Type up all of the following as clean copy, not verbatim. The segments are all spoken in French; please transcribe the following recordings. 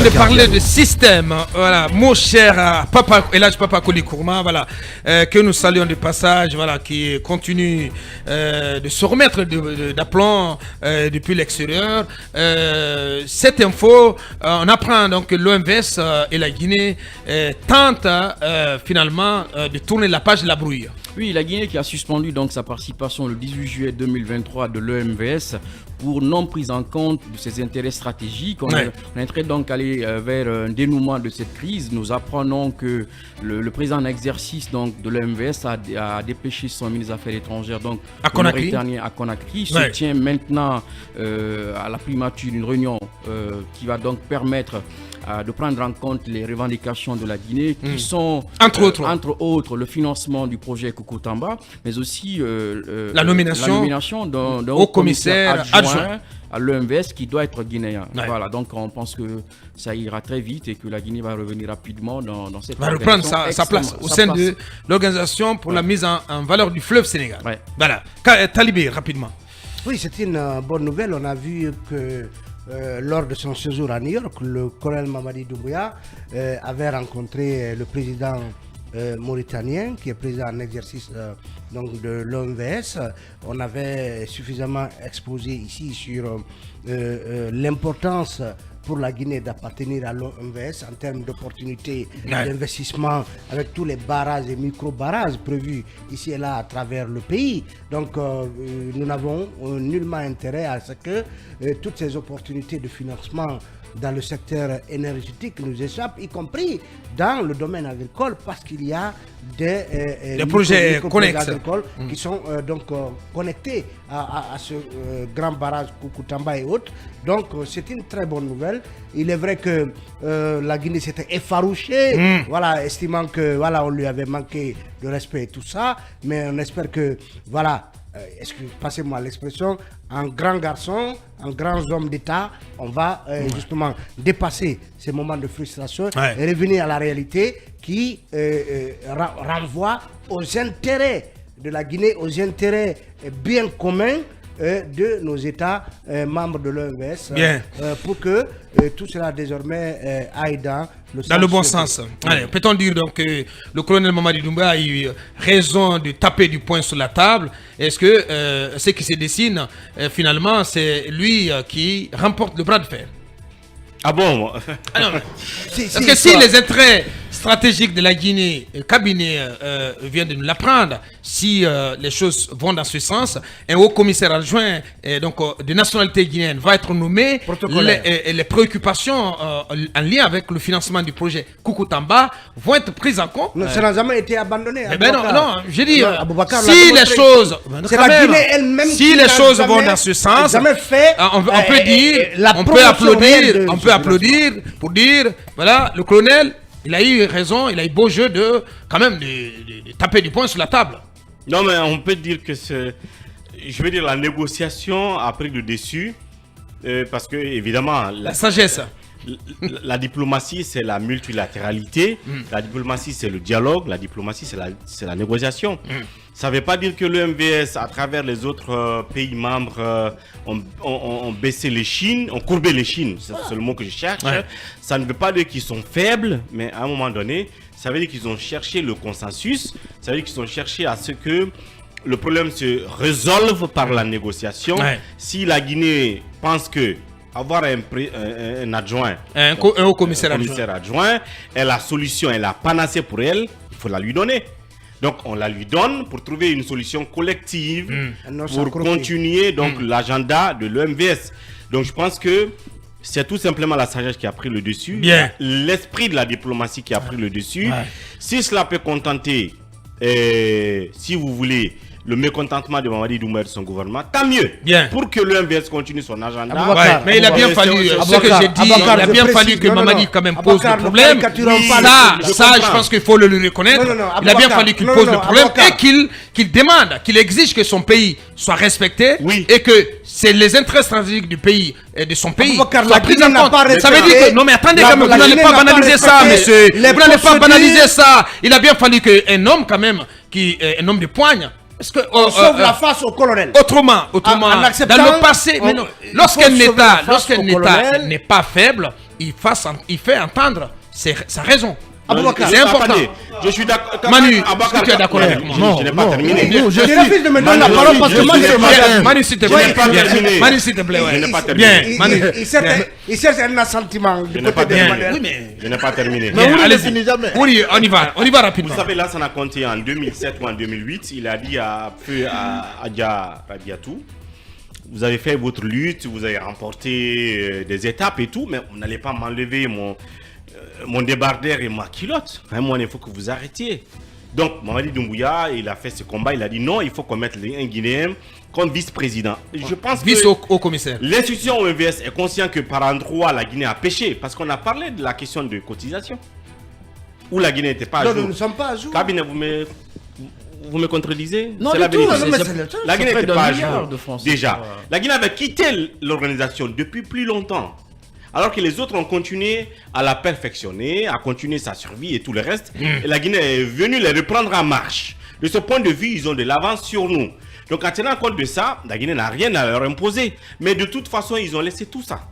de parler de système, voilà, mon cher Papa, et là Papa Koli Kourma, voilà, que nous saluons de passage, voilà, qui continue de se remettre d'aplomb depuis l'extérieur. Cette info, on apprend donc que l'OMVS et la Guinée tentent finalement de tourner la page de la brouille. Oui, la Guinée qui a suspendu donc sa participation le 18 juillet 2023 de l'OMVS pour non prise en compte de ses intérêts stratégiques. On est en train donc d'aller vers un dénouement de cette crise. Nous apprenons que le président en exercice donc de l'OMVS a dépêché son ministre des Affaires étrangères donc à Conakry. Il se tient maintenant à la primature une réunion qui va donc permettre de prendre en compte les revendications de la Guinée qui sont entre autres le financement du projet Koukou-Tamba, mais aussi la nomination d'un haut commissaire adjoint à l'OMVS qui doit être guinéen. Voilà, donc on pense que ça ira très vite et que la Guinée va revenir rapidement dans cette va reprendre sa place au sein de l'organisation pour la mise en valeur du fleuve Sénégal. Voilà. Talibé, rapidement. Oui, c'est une bonne nouvelle. On a vu que lors de son séjour à New York, le colonel Mamadi Doumbouya avait rencontré le président mauritanien, qui est président en exercice donc de l'OMVS. On avait suffisamment exposé ici sur l'importance pour la Guinée d'appartenir à l'OMVS en termes d'opportunités d'investissement avec tous les barrages et micro-barrages prévus ici et là à travers le pays. Donc nous n'avons nullement intérêt à ce que toutes ces opportunités de financement dans le secteur énergétique nous échappent, y compris dans le domaine agricole, parce qu'il y a des projets connexes agricoles qui sont donc connectés à ce grand barrage Koukou-Tamba et autres. Donc c'est une très bonne nouvelle. Il est vrai que la Guinée s'était effarouchée, voilà, estimant que voilà, on lui avait manqué de respect et tout ça, mais on espère que voilà, passez-moi l'expression, un grand garçon, un grand homme d'État, on va justement dépasser ces moments de frustration et revenir à la réalité qui renvoie aux intérêts de la Guinée, aux intérêts bien communs de nos États membres de l'OMVS pour que tout cela désormais aille dans le bon sens. Allez, peut-on dire donc que le colonel Mamadi Doumbouya a eu raison de taper du poing sur la table? Est-ce que ce qui se dessine finalement c'est lui qui remporte le bras de fer? Ah bon? Parce que si les intérêts stratégiques de la Guinée, le cabinet vient de nous l'apprendre, si les choses vont dans ce sens, un haut commissaire adjoint donc de nationalité guinéenne va être nommé, les préoccupations en lien avec le financement du projet Koukou-Tamba vont être prises en compte. Ça n'a jamais été abandonné. Non, je dis, si les choses, c'est la Guinée elle-même si les choses vont dans ce sens, on peut dire, on peut applaudir pour dire, voilà, le colonel, il a eu raison, il a eu beau jeu de quand même de taper du poing sur la table. Non, mais on peut dire que je veux dire, la négociation a pris le dessus parce que évidemment la sagesse. La diplomatie, c'est la multilatéralité. La diplomatie, c'est le dialogue. La diplomatie, c'est la négociation. Ça ne veut pas dire que l'OMVS, à travers les autres pays membres, ont baissé les chines, ont courbé les chines. C'est le mot que je cherche. Ça ne veut pas dire qu'ils sont faibles, mais à un moment donné, ça veut dire qu'ils ont cherché le consensus. Ça veut dire qu'ils ont cherché à ce que le problème se résolve par la négociation. Si la Guinée pense que avoir un adjoint, un haut commissaire adjoint est la solution, est la panacée pour elle, il faut la lui donner. Donc on la lui donne pour trouver une solution collective pour continuer donc l'agenda de l'OMVS. Donc je pense que c'est tout simplement la sagesse qui a pris le dessus, l'esprit de la diplomatie qui a pris le dessus. Si cela peut contenter, si vous voulez, le mécontentement de Mamadi Doumbouya et de son gouvernement, tant mieux. Pour que l'OMVS continue son agenda. Mais il a bien fallu, ce que j'ai dit, il a bien fallu que Mamadi quand même pose le problème. Ça, je pense qu'il faut le lui reconnaître. Il a bien fallu qu'il pose le problème et qu'il demande, qu'il exige que son pays soit respecté et que c'est les intérêts stratégiques du pays et de son pays soient pris en compte. Ça veut dire que, non mais attendez quand même, vous n'allez pas banaliser ça, monsieur. Vous n'allez pas banaliser ça. Il a bien fallu qu'un homme quand même, un homme de poigne, on sauve la face au colonel. Autrement, dans le passé, lorsqu'un État n'est pas faible, il fait entendre sa raison. C'est important. Je suis d'accord. Manu, est-ce que tu es d'accord avec moi? Non, je n'ai pas terminé. Je refuse de me donner la parole parce que Manu, s'il te plaît. Manu, s'il te plaît. Je n'ai pas terminé. Il cherche un assentiment du côté de Emmanuel. Oui, mais... Je n'ai pas terminé. Allez-y. Oui, on y va rapidement. Vous savez, là, ça a compté en 2007 ou en 2008. Il a dit à Diatou, vous avez fait votre lutte, vous avez remporté des étapes et tout, mais vous n'allez pas m'enlever mon débardeur et ma culotte. À un moment, il faut que vous arrêtiez. Donc, Mamadi Doumbouya, il a fait ce combat. Il a dit non, il faut qu'on mette un Guinéen comme vice-président. Je pense vice au commissaire. L'institution OMVS est conscient que par endroit, la Guinée a péché. Parce qu'on a parlé de la question de cotisation. Où la Guinée n'était pas à jour. Non, nous ne sommes pas à jour. Cabinet, vous me contredisez? Non, c'est la vérité. La Guinée n'était pas à jour. Déjà, la Guinée avait quitté l'organisation depuis plus longtemps. Alors que les autres ont continué à la perfectionner, à continuer sa survie et tout le reste. Et la Guinée est venue les reprendre en marche. De ce point de vue, ils ont de l'avance sur nous. Donc en tenant compte de ça, la Guinée n'a rien à leur imposer. Mais de toute façon, ils ont laissé tout ça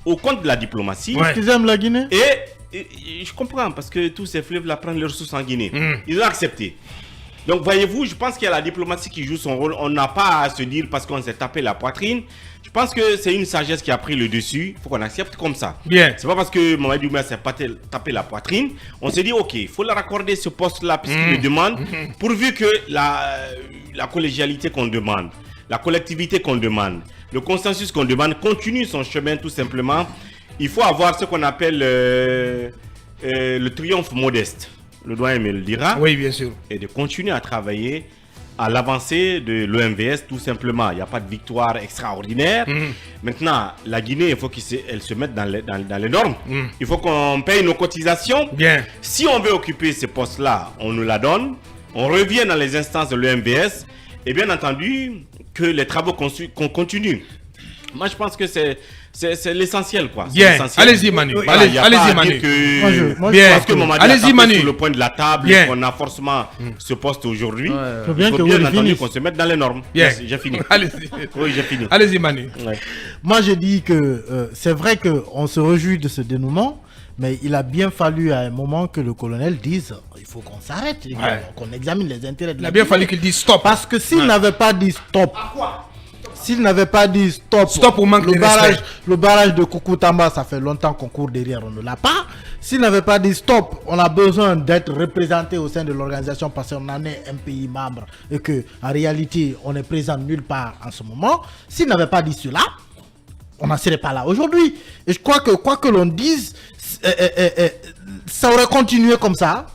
au compte de la diplomatie. Est-ce qu'ils aiment la Guinée? Et je comprends, parce que tous ces fleuves là prennent leurs ressources en Guinée. Ils ont accepté. Donc voyez-vous, je pense qu'il y a la diplomatie qui joue son rôle. On n'a pas à se dire parce qu'on s'est tapé la poitrine. Je pense que c'est une sagesse qui a pris le dessus. Il faut qu'on accepte comme ça. Bien. C'est pas parce que Mamadi Doumbouya s'est tapé la poitrine. On s'est dit, ok, il faut leur accorder ce poste-là puisqu'il le demande. Pourvu que la collégialité qu'on demande, la collectivité qu'on demande, le consensus qu'on demande continue son chemin tout simplement. Il faut avoir ce qu'on appelle le triomphe modeste. Le doyen me le dira. Oui, bien sûr. Et de continuer à travailler à l'avancée de l'OMVS tout simplement. Il n'y a pas de victoire extraordinaire. Maintenant, la Guinée, il faut qu'elle se mette dans les normes. Il faut qu'on paye nos cotisations. Bien. Si on veut occuper ce poste-là, on nous la donne. On revient dans les instances de l'OMVS. Et bien entendu, que les travaux qu'on continue. Moi, je pense que c'est l'essentiel, quoi. Bien. Allez-y, Manu. Allez-y, Manu. Bien. Parce que allez-y, Manu. Sur le point de la table, qu'on a forcément ce poste aujourd'hui. Il faut bien entendu qu'on se mette dans les normes. Bien. J'ai fini. Allez-y. Oui, j'ai fini. Allez-y, Manu. Moi, je dis que c'est vrai qu'on se réjouit de ce dénouement, mais il a bien fallu à un moment que le colonel dise il faut qu'on s'arrête, qu'on examine les intérêts de la Guinée. Il a bien fallu qu'il dise stop. Parce que s'il n'avait pas dit stop, s'il n'avait pas dit stop au manque de respect. Le barrage de Koukoutamba, ça fait longtemps qu'on court derrière, on ne l'a pas. S'il n'avait pas dit stop, on a besoin d'être représenté au sein de l'organisation parce qu'on en est un pays membre et que en réalité, on est présent nulle part en ce moment. S'il n'avait pas dit cela, on n'en serait pas là aujourd'hui. Et je crois que quoi que l'on dise, ça aurait continué comme ça.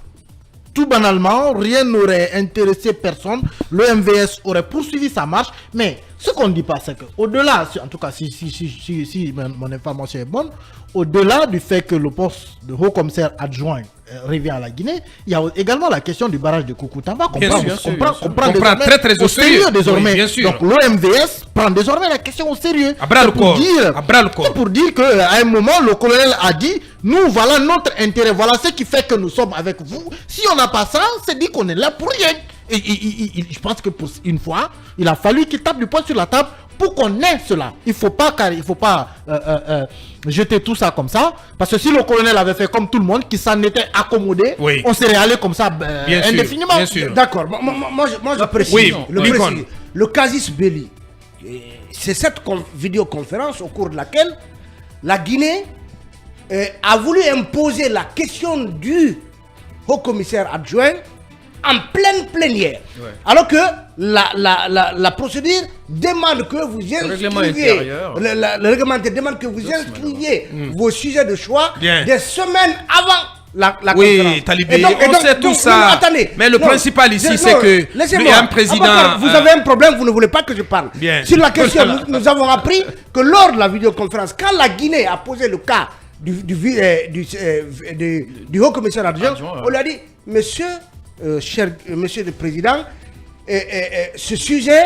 Tout banalement, rien n'aurait intéressé personne. Le MVS aurait poursuivi sa marche. Mais ce qu'on ne dit pas, c'est qu'au-delà, en tout cas, si mon information est bonne, au-delà du fait que le poste de haut-commissaire adjoint revient à la Guinée, il y a également la question du barrage de Koukoutamba qu'on prend très au sérieux désormais. Oui, donc l'OMVS prend désormais la question au sérieux. À bras le corps. C'est pour dire qu'à un moment, le colonel a dit, nous, voilà notre intérêt, voilà ce qui fait que nous sommes avec vous. Si on n'a pas ça, c'est dit qu'on est là pour rien. Et je pense que pour une fois, il a fallu qu'il tape du poing sur la table pour qu'on ait cela. Il faut pas jeter tout ça comme ça. Parce que si le colonel avait fait comme tout le monde, qui s'en était accommodé, on serait allé comme ça indéfiniment. D'accord. Moi, je précise. Le casus belli, c'est cette vidéoconférence au cours de laquelle la Guinée a voulu imposer la question du haut-commissaire adjoint en pleine plénière. Alors que la procédure demande que vous inscriviez, le règlement demande que vous inscriviez vos sujets de choix des semaines avant la conférence. Oui, Talibé, on sait tout ça. Attendez, mais le principal ici, c'est que il y a un président... Vous avez un problème, vous ne voulez pas que je parle. Sur la question, nous avons appris que lors de la vidéoconférence, quand la Guinée a posé le cas du haut-commissaire adjoint, on lui a dit, monsieur le Président, ce sujet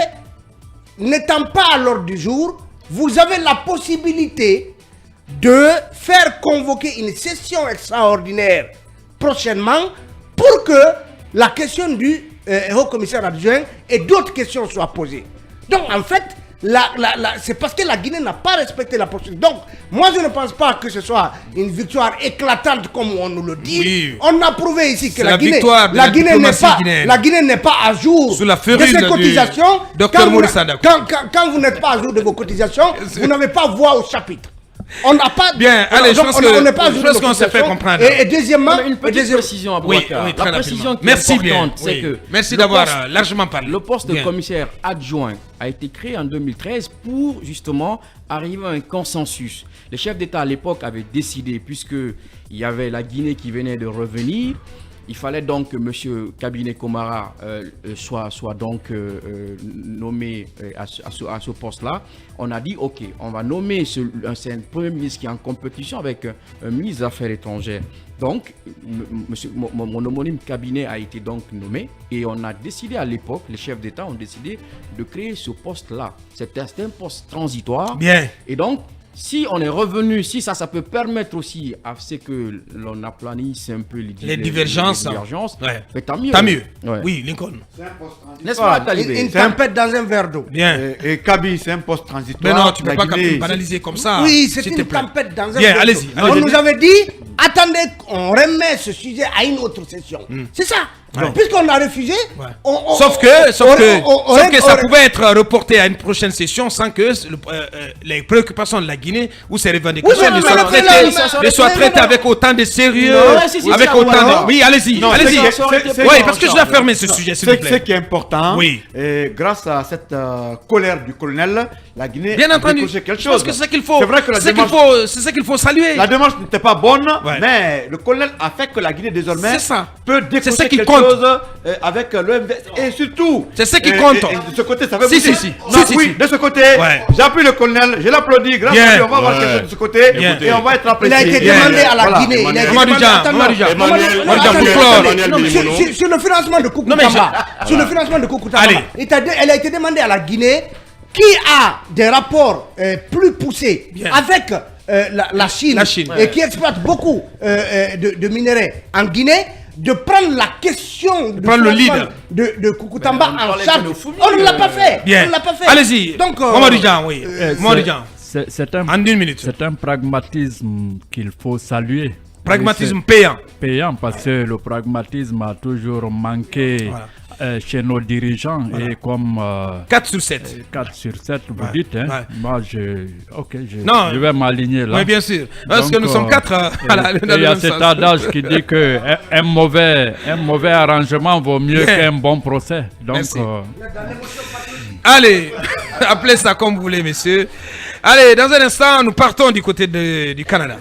n'étant pas à l'ordre du jour, vous avez la possibilité de faire convoquer une session extraordinaire prochainement pour que la question du haut-commissaire adjoint et d'autres questions soient posées. Donc en fait, c'est parce que la Guinée n'a pas respecté la procédure. Donc, moi, je ne pense pas que ce soit une victoire éclatante comme on nous le dit. Oui. On a prouvé ici que la Guinée n'est pas à jour sous la de ses cotisations. Docteur Maurice Sanda. Quand vous n'êtes pas à jour de vos cotisations, vous n'avez pas voix au chapitre. On n'a pas. Bien, allez, je pense qu'on s'est fait comprendre. Et deuxièmement, une petite précision à Boubacar. Oui, très la précision qui est merci importante, bien. c'est que merci d'avoir largement parlé. Le poste de commissaire adjoint a été créé en 2013 pour justement arriver à un consensus. Les chefs d'État à l'époque avaient décidé, puisqu'il y avait la Guinée qui venait de revenir, il fallait donc que M. Kabinet Komara soit donc nommé à ce poste-là. On a dit, OK, on va nommer c'est un premier ministre qui est en compétition avec un ministre des Affaires étrangères. Donc, mon homonyme cabinet a été donc nommé et on a décidé à l'époque, les chefs d'État ont décidé de créer ce poste-là. C'était un poste transitoire. Bien. Et donc, si on est revenu, si ça peut permettre aussi à ce que l'on aplanisse un peu les divergences, mais tant mieux. Tant mieux. Ouais. Oui, Lincoln. N'est-ce pas, Talibé? Une tempête dans un verre d'eau. Bien. Et Kaby, c'est un poste transitoire. Mais non, tu ne peux pas Guinée, banaliser comme ça. Oui, c'est une tempête dans un verre d'eau. Bien, allez-y. On nous avait dit, attendez, on remet ce sujet à une autre session. C'est ça. Puisqu'on a refusé, sauf que ça pouvait être reporté à une prochaine session sans que les préoccupations de la Guinée ou ses revendications ne soient traitées avec autant de sérieux, avec autant de... Oui, allez-y. Oui, parce que je dois fermer ce sujet, s'il vous plaît. Ce qui est important, grâce à cette colère du colonel, la Guinée a décroché quelque chose. Je pense que c'est ce qu'il faut. C'est vrai que c'est ce qu'il faut saluer. La démarche n'était pas bonne, mais le colonel a fait que la Guinée désormais peut décrocher quelque chose avec l'OMVS. Et surtout, c'est ce qui compte. De ce côté, ça veut dire. Oui, de ce côté, j'appuie le colonel, je l'applaudis. Grâce à lui, on va avoir quelque chose de ce côté et on va être apprécié. Il a été demandé à la Guinée. Sur le financement de Koukountamba, elle a été demandée à la Guinée qui a des rapports plus poussés avec la Chine et qui exploite beaucoup de minerais en Guinée, de prendre la question de Koukountamba en charge. On ne l'a pas fait. Allez-y. Donc, c'est un pragmatisme qu'il faut saluer. Pragmatisme payant. Payant parce que le pragmatisme a toujours manqué chez nos dirigeants. Et comme 4 sur 7. 4 sur 7, vous dites. Hein, moi, je vais m'aligner là. Oui, bien sûr. Parce que nous sommes 4. Il y a cet adage qui dit qu'un mauvais arrangement vaut mieux qu'un bon procès. Donc, allez, appelez ça comme vous voulez, messieurs. Allez, dans un instant, nous partons du côté du Canada.